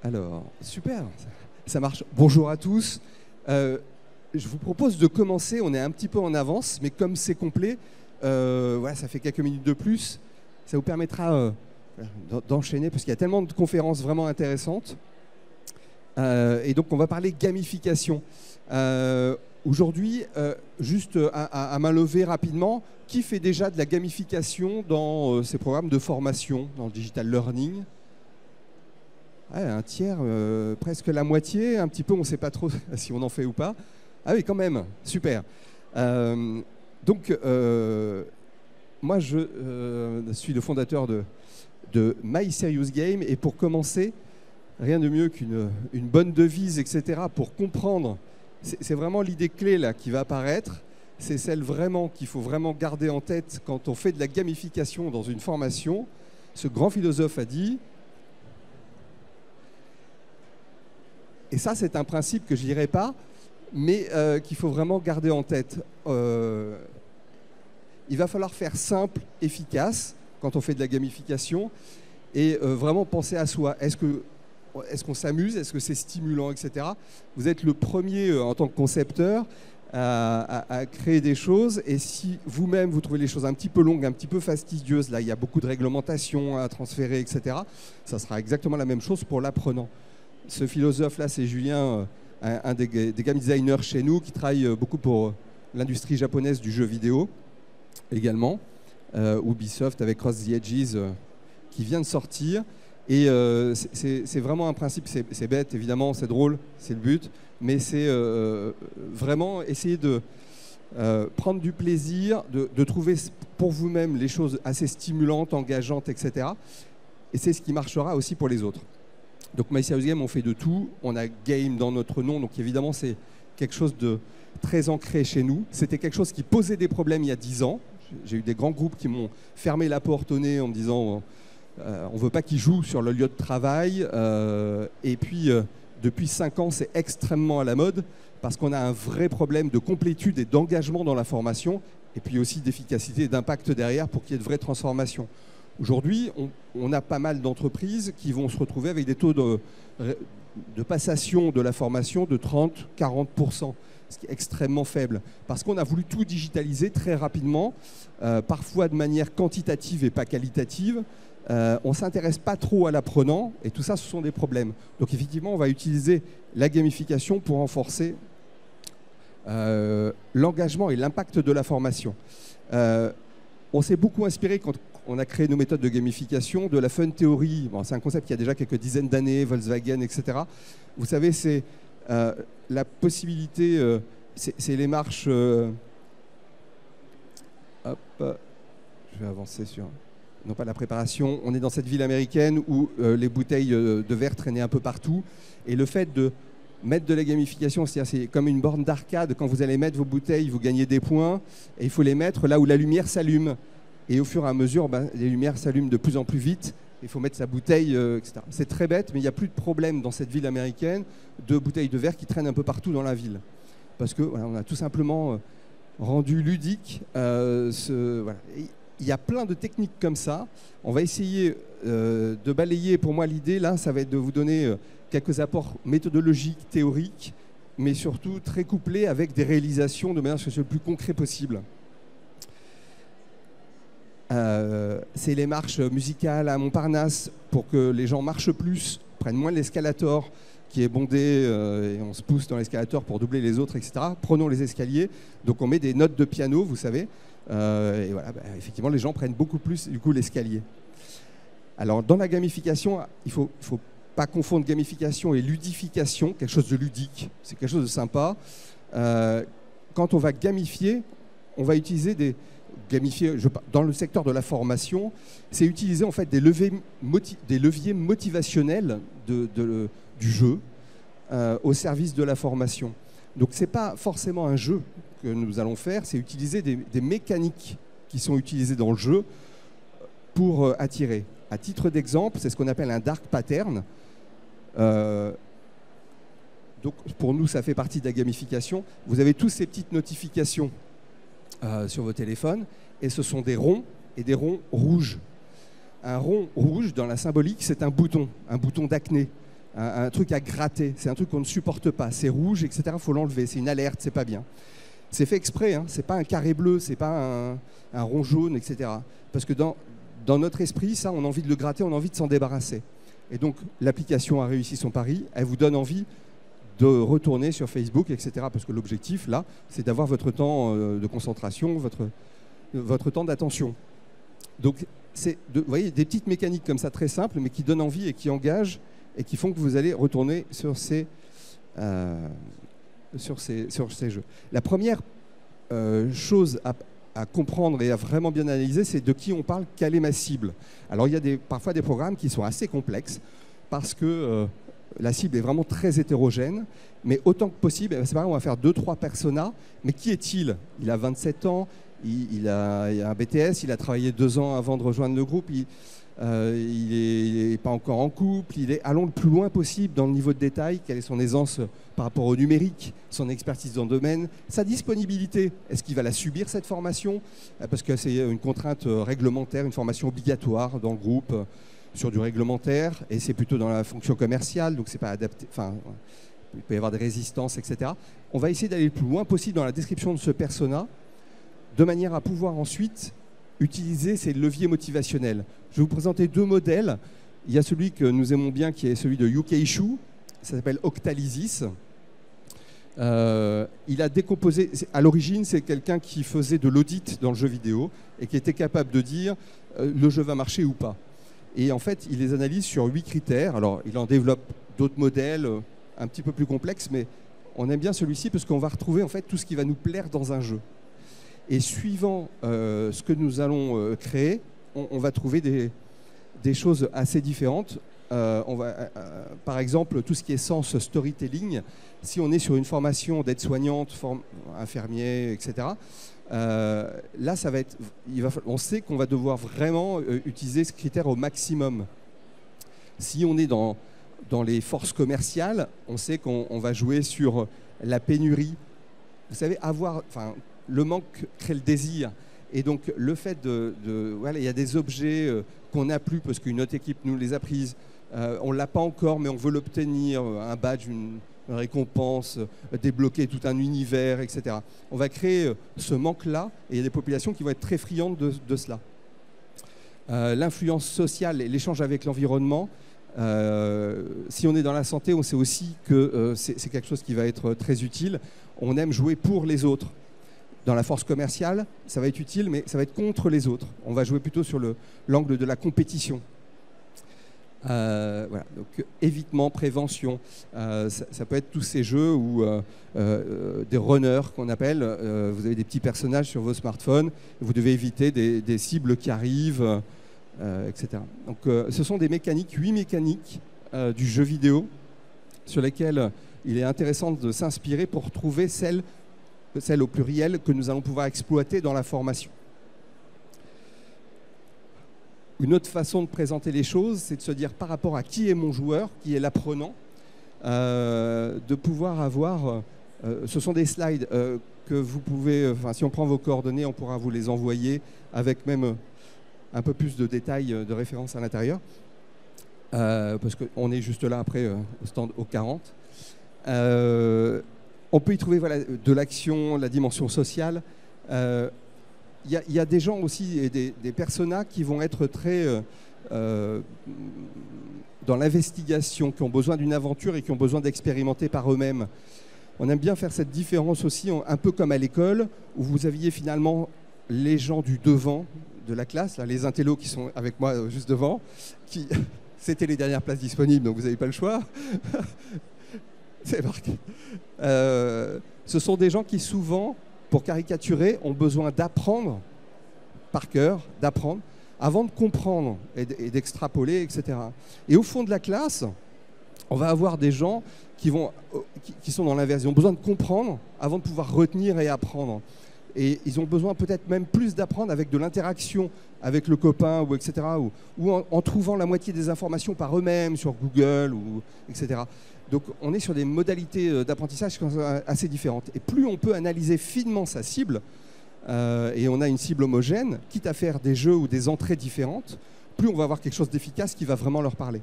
Alors, super, ça marche. Bonjour à tous. Je vous propose de commencer, on est un petit peu en avance, mais comme c'est complet, voilà, ça fait quelques minutes de plus, ça vous permettra d'enchaîner, parce qu'il y a tellement de conférences vraiment intéressantes. Et donc, on va parler gamification. Aujourd'hui, juste à main levée rapidement, qui fait déjà de la gamification dans ces programmes de formation, dans le digital learning ? Ouais, un tiers, presque la moitié, un petit peu, on ne sait pas trop si on en fait ou pas. Ah oui, quand même, super. Donc, moi, je suis le fondateur de My Serious Game, et pour commencer, rien de mieux qu'une bonne devise, etc., pour comprendre, c'est vraiment l'idée clé là qui va apparaître, c'est celle vraiment qu'il faut vraiment garder en tête quand on fait de la gamification dans une formation. Ce grand philosophe a dit... Et ça, c'est un principe que je ne dirais pas, mais qu'il faut vraiment garder en tête. Il va falloir faire simple, efficace, quand on fait de la gamification, et vraiment penser à soi. Est-ce qu'on s'amuse? Est-ce que c'est stimulant, etc. Vous êtes le premier, en tant que concepteur, à créer des choses. Et si vous-même, vous trouvez les choses un petit peu longues, un petit peu fastidieuses, là, il y a beaucoup de réglementations à transférer, etc., ça sera exactement la même chose pour l'apprenant. Ce philosophe-là, c'est Julien, un des game designers chez nous, qui travaille beaucoup pour l'industrie japonaise du jeu vidéo également. Ubisoft avec Cross the Edges qui vient de sortir. Et c'est vraiment un principe, c'est bête, évidemment, c'est drôle, c'est le but, mais c'est vraiment essayer de prendre du plaisir, de trouver pour vous-même les choses assez stimulantes, engageantes, etc. Et c'est ce qui marchera aussi pour les autres. Donc My Serious Game, on fait de tout. On a game dans notre nom, donc évidemment c'est quelque chose de très ancré chez nous. C'était quelque chose qui posait des problèmes il y a 10 ans. J'ai eu des grands groupes qui m'ont fermé la porte au nez en me disant on ne veut pas qu'ils jouent sur le lieu de travail. Et puis depuis 5 ans, c'est extrêmement à la mode parce qu'on a un vrai problème de complétude et d'engagement dans la formation, et puis aussi d'efficacité et d'impact derrière pour qu'il y ait de vraies transformations. Aujourd'hui, on a pas mal d'entreprises qui vont se retrouver avec des taux de passation de la formation de 30-40%, ce qui est extrêmement faible, parce qu'on a voulu tout digitaliser très rapidement, parfois de manière quantitative et pas qualitative. On ne s'intéresse pas trop à l'apprenant, et tout ça, ce sont des problèmes. Donc effectivement, on va utiliser la gamification pour renforcer l'engagement et l'impact de la formation. On s'est beaucoup inspiré quand on a créé nos méthodes de gamification de la fun theory. Bon, c'est un concept qui a déjà quelques dizaines d'années, Volkswagen, etc. Vous savez, c'est la possibilité, c'est les marches... hop, je vais avancer sur... Non pas la préparation. On est dans cette ville américaine où les bouteilles de verre traînaient un peu partout. Et le fait de mettre de la gamification, c'est comme une borne d'arcade. Quand vous allez mettre vos bouteilles, vous gagnez des points. Et il faut les mettre là où la lumière s'allume. Et au fur et à mesure, les lumières s'allument de plus en plus vite. Il faut mettre sa bouteille, etc. C'est très bête, mais il n'y a plus de problème dans cette ville américaine de bouteilles de verre qui traînent un peu partout dans la ville. Parce que voilà, on a tout simplement rendu ludique voilà. Il y a plein de techniques comme ça. On va essayer de balayer, pour moi, l'idée, là, ça va être de vous donner quelques apports méthodologiques, théoriques, mais surtout très couplés avec des réalisations de manière à ce que ce soit le plus concret possible. C'est les marches musicales à Montparnasse pour que les gens marchent plus, prennent moins l'escalator qui est bondé et on se pousse dans l'escalator pour doubler les autres, etc. Prenons les escaliers. Donc on met des notes de piano, vous savez. Et voilà, effectivement, les gens prennent beaucoup plus du coup l'escalier. Alors dans la gamification, il faut pas confondre gamification et ludification, quelque chose de ludique, c'est quelque chose de sympa. Quand on va gamifier, on va utiliser dans le secteur de la formation, c'est utiliser en fait des leviers motivationnels du jeu au service de la formation. Donc c'est pas forcément un jeu que nous allons faire, c'est utiliser des mécaniques qui sont utilisées dans le jeu pour attirer. À titre d'exemple, c'est ce qu'on appelle un dark pattern. Donc pour nous, ça fait partie de la gamification. Vous avez tous ces petites notifications sur vos téléphones, et ce sont des ronds et des ronds rouges. Un rond rouge, dans la symbolique, c'est un bouton d'acné. un truc à gratter, c'est un truc qu'on ne supporte pas, c'est rouge, etc., il faut l'enlever, c'est une alerte, c'est pas bien. C'est fait exprès, hein, c'est pas un carré bleu, c'est pas un rond jaune, etc. Parce que dans notre esprit, ça, on a envie de le gratter, on a envie de s'en débarrasser. Et donc, l'application a réussi son pari, elle vous donne envie de retourner sur Facebook, etc. Parce que l'objectif, là, c'est d'avoir votre temps de concentration, votre temps d'attention. Donc, vous voyez, des petites mécaniques comme ça, très simples, mais qui donnent envie et qui engagent et qui font que vous allez retourner sur ces jeux. La première chose à comprendre et à vraiment bien analyser, c'est de qui on parle, quelle est ma cible. Alors, il y a parfois des programmes qui sont assez complexes parce que la cible est vraiment très hétérogène, mais autant que possible, c'est pareil, on va faire 2-3 personas, mais qui est-il? Il a 27 ans, il a un BTS, il a travaillé 2 ans avant de rejoindre le groupe, il n'est pas encore en couple, allons le plus loin possible dans le niveau de détail, quelle est son aisance par rapport au numérique, son expertise dans le domaine, sa disponibilité, est-ce qu'il va la subir cette formation? Parce que c'est une contrainte réglementaire, une formation obligatoire dans le groupe, sur du réglementaire, et c'est plutôt dans la fonction commerciale, donc c'est pas adapté, enfin, il peut y avoir des résistances, etc. On va essayer d'aller le plus loin possible dans la description de ce persona, de manière à pouvoir ensuite utiliser ces leviers motivationnels. Je vais vous présenter 2 modèles. Il y a celui que nous aimons bien, qui est celui de Yu-Kei Shu, ça s'appelle Octalysis. Il a décomposé, à l'origine, c'est quelqu'un qui faisait de l'audit dans le jeu vidéo et qui était capable de dire le jeu va marcher ou pas. Et en fait, il les analyse sur 8 critères. Alors, il en développe d'autres modèles un petit peu plus complexes, mais on aime bien celui-ci parce qu'on va retrouver en fait tout ce qui va nous plaire dans un jeu. Et suivant ce que nous allons créer, on va trouver des choses assez différentes. Par exemple, tout ce qui est sens storytelling, si on est sur une formation d'aide-soignante, infirmier, etc., là, ça va être, on sait qu'on va devoir vraiment utiliser ce critère au maximum. Si on est dans les forces commerciales, on sait qu'on va jouer sur la pénurie. Vous savez, le manque crée le désir. Et donc, le fait voilà, il y a des objets qu'on n'a plus parce qu'une autre équipe nous les a prises. On ne l'a pas encore, mais on veut l'obtenir, un badge, une récompense, débloquer tout un univers, etc. On va créer ce manque-là, et il y a des populations qui vont être très friandes de cela. L'influence sociale et l'échange avec l'environnement, si on est dans la santé, on sait aussi que c'est quelque chose qui va être très utile. On aime jouer pour les autres. Dans la force commerciale, ça va être utile, mais ça va être contre les autres. On va jouer plutôt sur l'angle de la compétition. Voilà, donc évitement, prévention, ça peut être tous ces jeux où des runners qu'on appelle, vous avez des petits personnages sur vos smartphones, vous devez éviter des cibles qui arrivent, etc. Donc ce sont des mécaniques, 8 mécaniques du jeu vidéo sur lesquelles il est intéressant de s'inspirer pour trouver celle au pluriel que nous allons pouvoir exploiter dans la formation. Une autre façon de présenter les choses, c'est de se dire par rapport à qui est mon joueur, qui est l'apprenant, de pouvoir avoir... ce sont des slides que vous pouvez... si on prend vos coordonnées, on pourra vous les envoyer avec même un peu plus de détails de référence à l'intérieur. Parce qu'on est juste là après au stand au 40. On peut y trouver de l'action, la dimension sociale. Il y a des gens aussi, et des personas qui vont être très dans l'investigation, qui ont besoin d'une aventure et qui ont besoin d'expérimenter par eux-mêmes. On aime bien faire cette différence aussi, un peu comme à l'école, où vous aviez finalement les gens du devant de la classe, là, les intellos qui sont avec moi juste devant, c'était les dernières places disponibles, donc vous n'avez pas le choix. C'est marqué. Ce sont des gens qui souvent, pour caricaturer, ont besoin d'apprendre par cœur, d'apprendre, avant de comprendre et d'extrapoler, etc. Et au fond de la classe, on va avoir des gens qui sont dans l'inverse. Ils ont besoin de comprendre avant de pouvoir retenir et apprendre. Et ils ont besoin peut-être même plus d'apprendre avec de l'interaction avec le copain, ou etc. Ou en trouvant la moitié des informations par eux-mêmes sur Google, etc. Donc on est sur des modalités d'apprentissage qui sont assez différentes. Et plus on peut analyser finement sa cible, et on a une cible homogène, quitte à faire des jeux ou des entrées différentes, plus on va avoir quelque chose d'efficace qui va vraiment leur parler.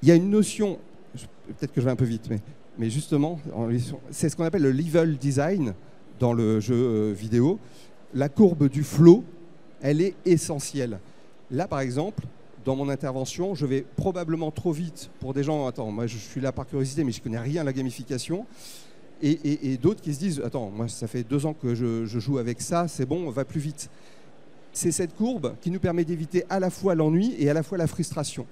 Il y a une notion, peut-être que je vais un peu vite, mais justement, c'est ce qu'on appelle le level design dans le jeu vidéo. La courbe du flow, elle est essentielle. Là, par exemple, dans mon intervention, je vais probablement trop vite pour des gens. Attends, moi je suis là par curiosité, mais je ne connais rien à la gamification. Et d'autres qui se disent, attends, moi ça fait 2 ans que je joue avec ça, c'est bon, on va plus vite. C'est cette courbe qui nous permet d'éviter à la fois l'ennui et à la fois la frustration.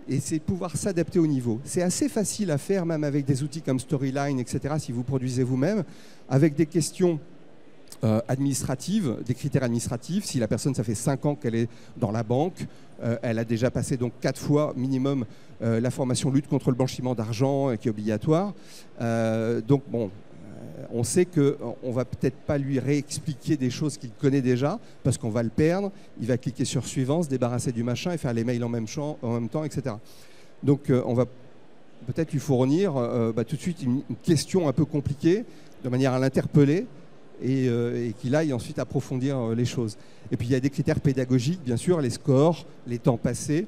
Et c'est pouvoir s'adapter au niveau. C'est assez facile à faire, même avec des outils comme Storyline, etc., si vous produisez vous-même, avec des questions administratives, des critères administratifs. Si la personne, ça fait 5 ans qu'elle est dans la banque, elle a déjà passé donc 4 fois minimum la formation lutte contre le blanchiment d'argent qui est obligatoire. Donc bon, on sait qu'on ne va peut-être pas lui réexpliquer des choses qu'il connaît déjà, parce qu'on va le perdre, il va cliquer sur suivant, se débarrasser du machin et faire les mails en même temps, etc. Donc on va peut-être lui fournir tout de suite une question un peu compliquée, de manière à l'interpeller, et qu'il aille ensuite approfondir les choses. Et puis il y a des critères pédagogiques, bien sûr, les scores, les temps passés.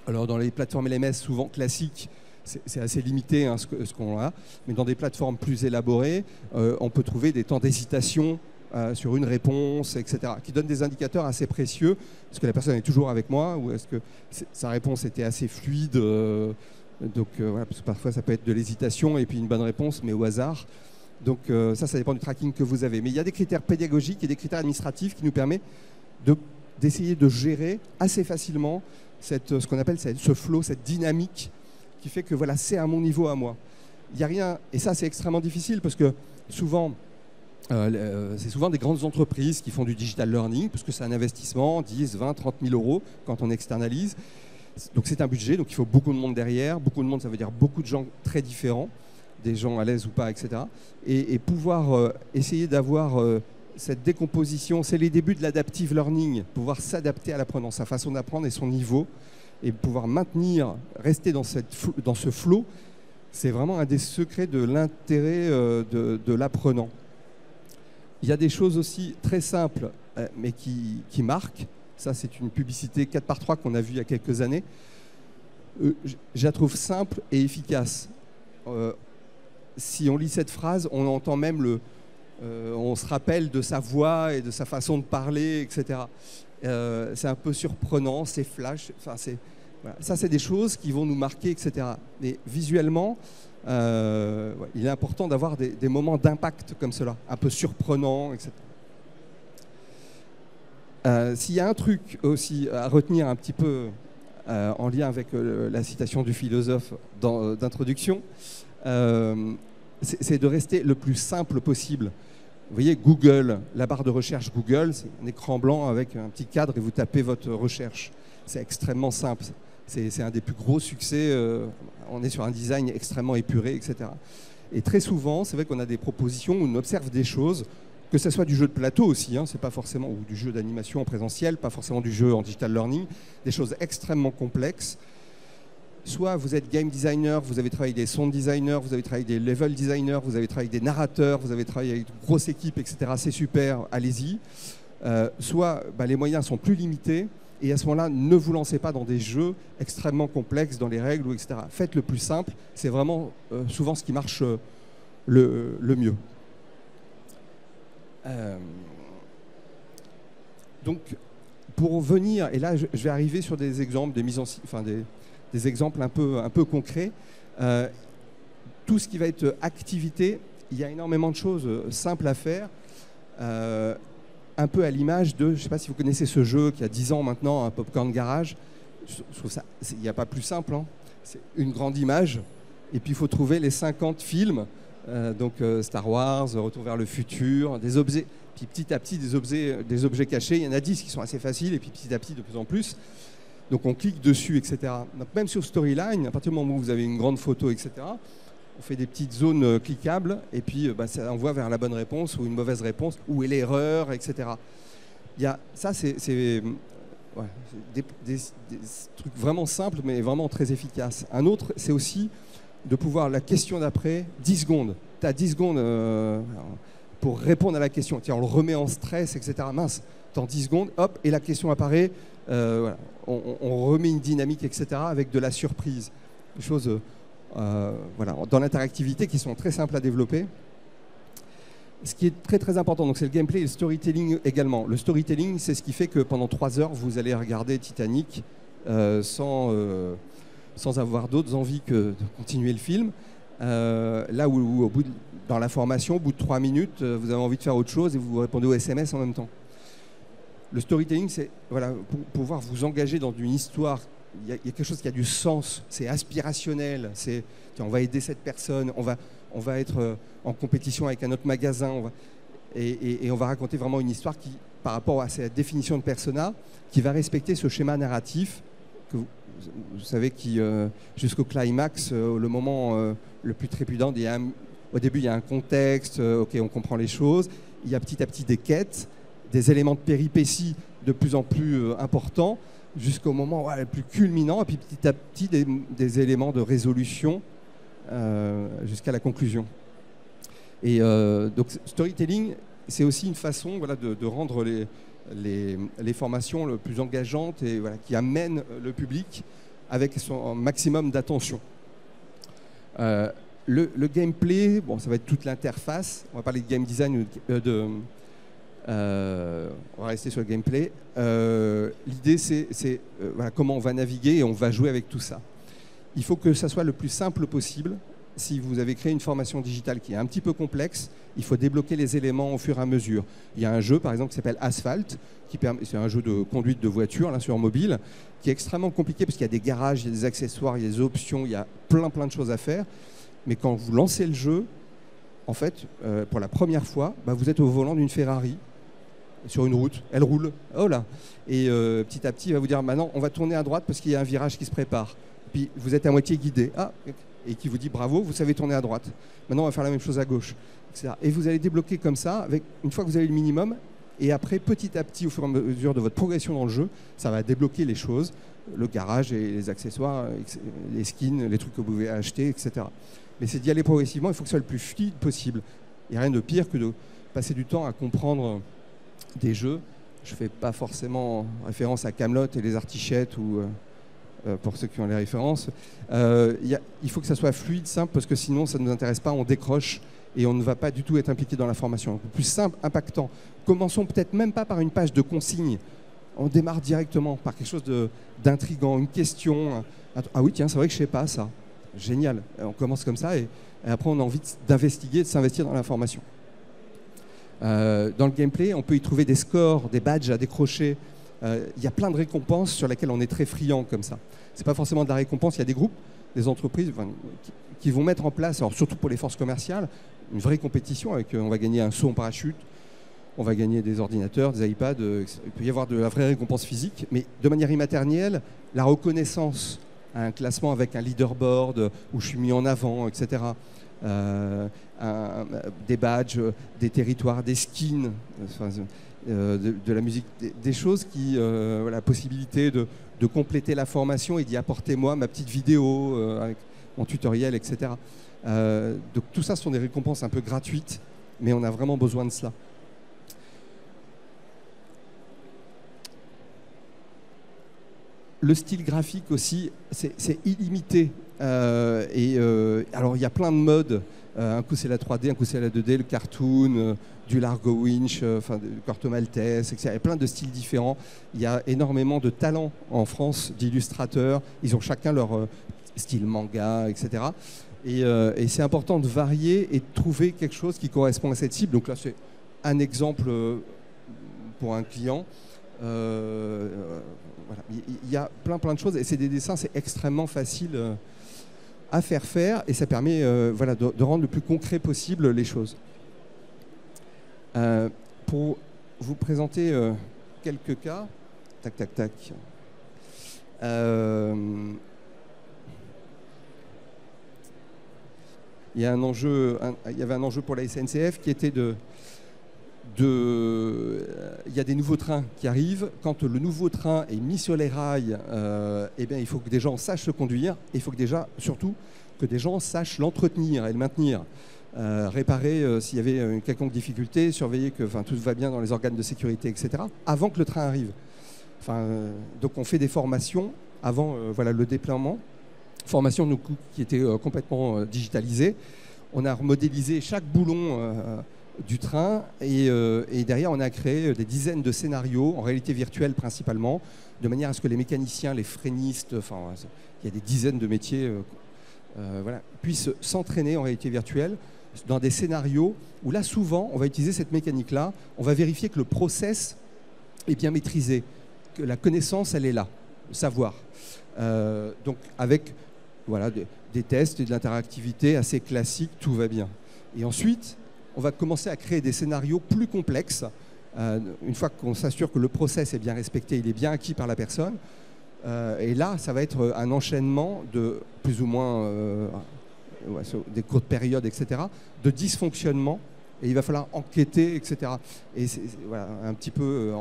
Alors dans les plateformes LMS souvent classiques, c'est assez limité ce qu'on a, mais dans des plateformes plus élaborées, on peut trouver des temps d'hésitation sur une réponse, etc., qui donnent des indicateurs assez précieux. Est-ce que la personne est toujours avec moi, ou est-ce que sa réponse était assez fluide, voilà, parce que parfois ça peut être de l'hésitation et puis une bonne réponse, mais au hasard. Donc ça dépend du tracking que vous avez. Mais il y a des critères pédagogiques et des critères administratifs qui nous permettent d'essayer de gérer assez facilement ce qu'on appelle ce flow, cette dynamique qui fait que voilà, c'est à mon niveau à moi. Il n'y a rien, et ça c'est extrêmement difficile parce que souvent, c'est souvent des grandes entreprises qui font du digital learning, parce que c'est un investissement, 10, 20, 30 000 euros quand on externalise. Donc c'est un budget, donc il faut beaucoup de monde derrière. Beaucoup de monde, ça veut dire beaucoup de gens très différents, des gens à l'aise ou pas, etc. Et pouvoir essayer d'avoir cette décomposition, c'est les débuts de l'adaptive learning, pouvoir s'adapter à l'apprenant, sa façon d'apprendre et son niveau, et pouvoir rester dans ce flow, c'est vraiment un des secrets de l'intérêt de l'apprenant. Il y a des choses aussi très simples, mais qui marquent. Ça, c'est une publicité 4x3 qu'on a vue il y a quelques années. Je la trouve simple et efficace. Si on lit cette phrase, on entend même on se rappelle de sa voix et de sa façon de parler, etc. C'est un peu surprenant, c'est flash. Enfin, voilà. Ça, c'est des choses qui vont nous marquer, etc. Mais visuellement, il est important d'avoir des moments d'impact comme cela, un peu surprenants, etc. S'il y a un truc aussi à retenir un petit peu en lien avec la citation du philosophe d'introduction, c'est de rester le plus simple possible. Vous voyez, Google, la barre de recherche Google, c'est un écran blanc avec un petit cadre et vous tapez votre recherche. C'est extrêmement simple. C'est un des plus gros succès. On est sur un design extrêmement épuré, etc. Et très souvent, c'est vrai qu'on a des propositions où on observe des choses, que ce soit du jeu de plateau aussi, c'est pas forcément, ou du jeu d'animation en présentiel, pas forcément du jeu en digital learning, des choses extrêmement complexes. Soit vous êtes game designer, vous avez travaillé avec des sound designers, vous avez travaillé avec des level designers, vous avez travaillé avec des narrateurs, vous avez travaillé avec une grosse équipe, etc. C'est super, allez-y. Soit les moyens sont plus limités, et à ce moment-là, ne vous lancez pas dans des jeux extrêmement complexes, dans les règles, etc. Faites le plus simple, c'est vraiment souvent ce qui marche le mieux. Donc, pour venir, et là je vais arriver sur des exemples, des exemples un peu concrets. Tout ce qui va être activité, il y a énormément de choses simples à faire, un peu à l'image de, je ne sais pas si vous connaissez ce jeu qui a 10 ans maintenant, un Popcorn Garage. Je trouve ça, il n'y a pas plus simple, c'est une grande image, et puis il faut trouver les 50 films, donc Star Wars, Retour vers le futur, des objets, puis petit à petit des objets cachés. Il y en a 10 qui sont assez faciles, et puis petit à petit de plus en plus. Donc on clique dessus, etc. Donc même sur Storyline, à partir du moment où vous avez une grande photo, etc., on fait des petites zones cliquables, et puis ça envoie vers la bonne réponse ou une mauvaise réponse, où est l'erreur, etc. Ça, c'est des trucs vraiment simples, mais vraiment très efficaces. Un autre, c'est aussi de pouvoir, la question d'après, 10 secondes. Tu as 10 secondes pour répondre à la question. Tiens, on le remet en stress, etc. Mince, dans 10 secondes, hop, et la question apparaît. Voilà. On remet une dynamique, etc., avec de la surprise. des choses voilà, dans l'interactivité qui sont très simples à développer. Ce qui est très très important, donc c'est le gameplay et le storytelling également. Le storytelling, c'est ce qui fait que pendant 3 heures, vous allez regarder Titanic sans avoir d'autres envies que de continuer le film. Là où dans la formation, au bout de 3 minutes, vous avez envie de faire autre chose et vous répondez aux SMS en même temps. Le storytelling, c'est voilà, pour pouvoir vous engager dans une histoire. Il y a quelque chose qui a du sens, c'est aspirationnel, on va aider cette personne, on va être en compétition avec un autre magasin, et on va raconter vraiment une histoire qui, par rapport à cette définition de persona, qui va respecter ce schéma narratif que vous savez qui, jusqu'au climax, le moment le plus trépidant, au début il y a un contexte, ok, on comprend les choses, il y a petit à petit des quêtes, des éléments de péripéties de plus en plus importants, jusqu'au moment le plus culminant, et puis petit à petit des éléments de résolution jusqu'à la conclusion. Et donc storytelling, c'est aussi une façon voilà, de rendre les formations le plus engageantes et voilà, qui amènent le public avec son maximum d'attention. Le gameplay, bon, ça va être toute l'interface. On va parler de game design, on va rester sur le gameplay. L'idée, c'est voilà, comment on va naviguer et on va jouer avec tout ça. Il faut que ça soit le plus simple possible. Si vous avez créé une formation digitale qui est un petit peu complexe, il faut débloquer les éléments au fur et à mesure. Il y a un jeu, par exemple, qui s'appelle Asphalt, c'est un jeu de conduite de voiture là, sur mobile, qui est extrêmement compliqué parce qu'il y a des garages, il y a des accessoires, il y a des options, il y a plein de choses à faire. Mais quand vous lancez le jeu, en fait, pour la première fois, vous êtes au volant d'une Ferrari sur une route, elle roule, oh là, et petit à petit, il va vous dire, maintenant, on va tourner à droite parce qu'il y a un virage qui se prépare. Puis vous êtes à moitié guidé, et qui vous dit, bravo, vous savez tourner à droite. Maintenant, on va faire la même chose à gauche, etc. Et vous allez débloquer comme ça, une fois que vous avez le minimum, et après, petit à petit, au fur et à mesure de votre progression dans le jeu, ça va débloquer les choses, le garage et les accessoires, les skins, les trucs que vous pouvez acheter, etc. Mais c'est d'y aller progressivement, il faut que ce soit le plus fluide possible. Il n'y a rien de pire que de passer du temps à comprendre des jeux. Je ne fais pas forcément référence à Kaamelott et les Artichettes ou pour ceux qui ont les références. Il faut que ça soit fluide, simple, parce que sinon ça ne nous intéresse pas, on décroche et on ne va pas du tout être impliqué dans la formation. Le plus simple, impactant. Commençons peut-être même pas par une page de consignes. On démarre directement par quelque chose d'intriguant, une question. Ah oui, tiens, c'est vrai que je ne sais pas ça. Génial. On commence comme ça et après on a envie d'investiguer, de s'investir dans l'information. Dans le gameplay, on peut y trouver des scores, des badges à décrocher. Il y a plein de récompenses sur lesquelles on est très friand comme ça. Ce n'est pas forcément de la récompense, il y a des groupes, des entreprises qui vont mettre en place, alors surtout pour les forces commerciales, une vraie compétition avec on va gagner un saut en parachute, on va gagner des ordinateurs, des iPads, il peut y avoir de la vraie récompense physique, mais de manière immatérielle, la reconnaissance, un classement avec un leaderboard où je suis mis en avant, etc. Des badges, des territoires, des skins, de la musique, des choses qui, la possibilité de compléter la formation et d'y apporter moi ma petite vidéo avec mon tutoriel, etc. Donc tout ça, ce sont des récompenses un peu gratuites, mais on a vraiment besoin de cela. Le style graphique aussi, c'est illimité. Alors il y a plein de modes. Un coup c'est la 3D, un coup c'est la 2D, le cartoon, du Largo Winch, du Corto Maltese, etc. Il y a plein de styles différents. Il y a énormément de talents en France d'illustrateurs. Ils ont chacun leur style manga, etc. Et c'est important de varier et de trouver quelque chose qui correspond à cette cible. Donc là, c'est un exemple pour un client. Voilà. Il y a plein de choses et c'est des dessins, c'est extrêmement facile à faire et ça permet de rendre le plus concret possible les choses. Pour vous présenter quelques cas, tac. Il y avait un enjeu pour la SNCF qui était il y a des nouveaux trains qui arrivent. Quand le nouveau train est mis sur les rails, il faut que des gens sachent le conduire et il faut surtout que des gens sachent l'entretenir et le maintenir. Réparer s'il y avait une quelconque difficulté, surveiller que tout va bien dans les organes de sécurité, etc., avant que le train arrive. Donc on fait des formations avant le déploiement formation donc, qui était complètement digitalisée. On a remodélisé chaque boulon du train et derrière on a créé des dizaines de scénarios en réalité virtuelle principalement, de manière à ce que les mécaniciens, les freinistes, enfin il y a des dizaines de métiers voilà, puissent s'entraîner en réalité virtuelle dans des scénarios où là souvent on va utiliser cette mécanique là, on va vérifier que le process est bien maîtrisé, que la connaissance elle est là, le savoir, donc avec voilà, des tests et de l'interactivité assez classique, tout va bien. Et ensuite on va commencer à créer des scénarios plus complexes. Une fois qu'on s'assure que le process est bien respecté, il est bien acquis par la personne. Et là, ça va être un enchaînement de plus ou moins des courtes périodes, etc., de dysfonctionnement. Et il va falloir enquêter, etc. Et c'est voilà, un petit peu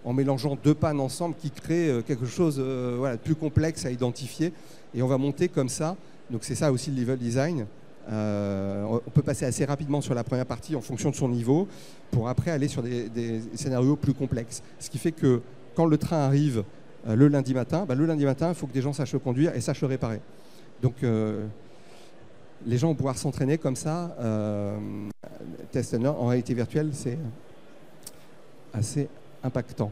en mélangeant deux pannes ensemble qui crée quelque chose voilà, de plus complexe à identifier. Et on va monter comme ça. Donc c'est ça aussi le level design. On peut passer assez rapidement sur la première partie en fonction de son niveau pour après aller sur des scénarios plus complexes. Ce qui fait que quand le train arrive le lundi matin, il faut que des gens sachent le conduire et sachent le réparer. Donc les gens vont pouvoir s'entraîner comme ça. Test and learn en réalité virtuelle, c'est assez impactant.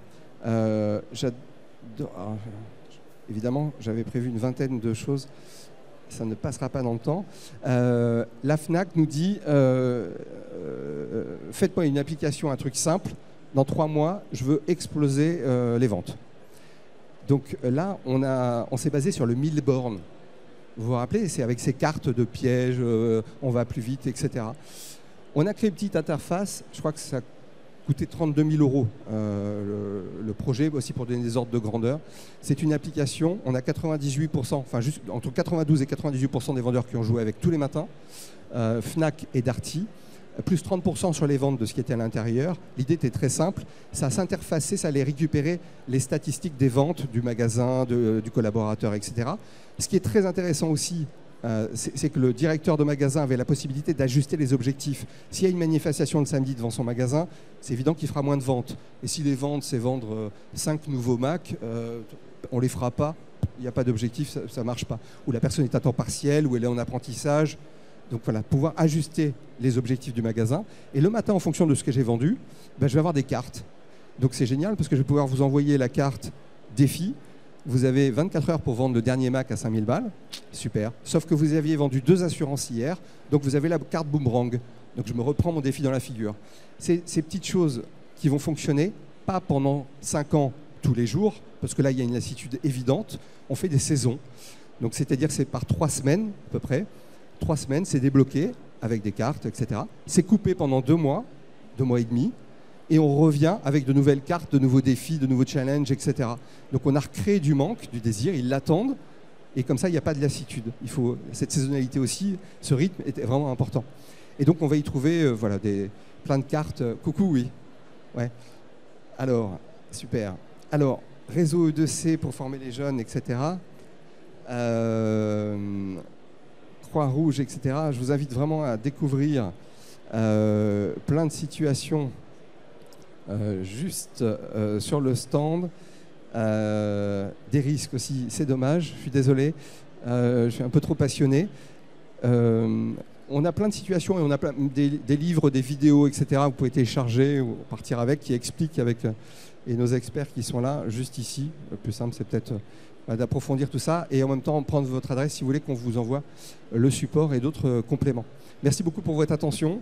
Évidemment, j'avais prévu une vingtaine de choses. Ça ne passera pas dans le temps. La FNAC nous dit faites-moi une application, un truc simple. Dans 3 mois, je veux exploser les ventes. Donc là, on s'est basé sur le 1000 bornes. Vous vous rappelez, c'est avec ces cartes de pièges, on va plus vite, etc. On a créé une petite interface. Je crois que ça coûtait 32 000 euros le projet, aussi pour donner des ordres de grandeur. C'est une application, on a 98%, enfin juste entre 92 et 98% des vendeurs qui ont joué avec tous les matins, Fnac et Darty, plus 30% sur les ventes de ce qui était à l'intérieur. L'idée était très simple, ça s'interfaçait, ça allait récupérer les statistiques des ventes du magasin, du collaborateur, etc. Ce qui est très intéressant aussi, c'est que le directeur de magasin avait la possibilité d'ajuster les objectifs. S'il y a une manifestation le samedi devant son magasin, c'est évident qu'il fera moins de ventes. Et si les ventes, c'est vendre 5 nouveaux Mac, on ne les fera pas, il n'y a pas d'objectif, ça ne marche pas. Ou la personne est à temps partiel, ou elle est en apprentissage. Donc voilà, pouvoir ajuster les objectifs du magasin. Et le matin, en fonction de ce que j'ai vendu, je vais avoir des cartes. Donc c'est génial parce que je vais pouvoir vous envoyer la carte défi. Vous avez 24 heures pour vendre le dernier Mac à 5000 balles. Super. Sauf que vous aviez vendu 2 assurances hier. Donc vous avez la carte boomerang. Donc je me reprends mon défi dans la figure. Ces petites choses qui vont fonctionner, pas pendant 5 ans tous les jours, parce que là, il y a une lassitude évidente. On fait des saisons. Donc c'est-à-dire que c'est par 3 semaines à peu près. 3 semaines, c'est débloqué avec des cartes, etc. C'est coupé pendant 2 mois, 2 mois et demi. Et on revient avec de nouvelles cartes, de nouveaux défis, de nouveaux challenges, etc. Donc on a recréé du manque, du désir, ils l'attendent, et comme ça, il n'y a pas de lassitude. Il faut cette saisonnalité aussi, ce rythme est vraiment important. Et donc on va y trouver voilà, plein de cartes. Coucou, oui. Ouais. Alors, super. Alors, réseau E2C pour former les jeunes, etc. Croix-Rouge, etc. Je vous invite vraiment à découvrir plein de situations juste sur le stand, des risques aussi, c'est dommage, je suis désolé, je suis un peu trop passionné. On a plein de situations et on a des livres, des vidéos, etc. Vous pouvez télécharger ou partir avec, qui expliquent avec et nos experts qui sont là, juste ici. Le plus simple, c'est peut-être d'approfondir tout ça et en même temps prendre votre adresse si vous voulez qu'on vous envoie le support et d'autres compléments. Merci beaucoup pour votre attention.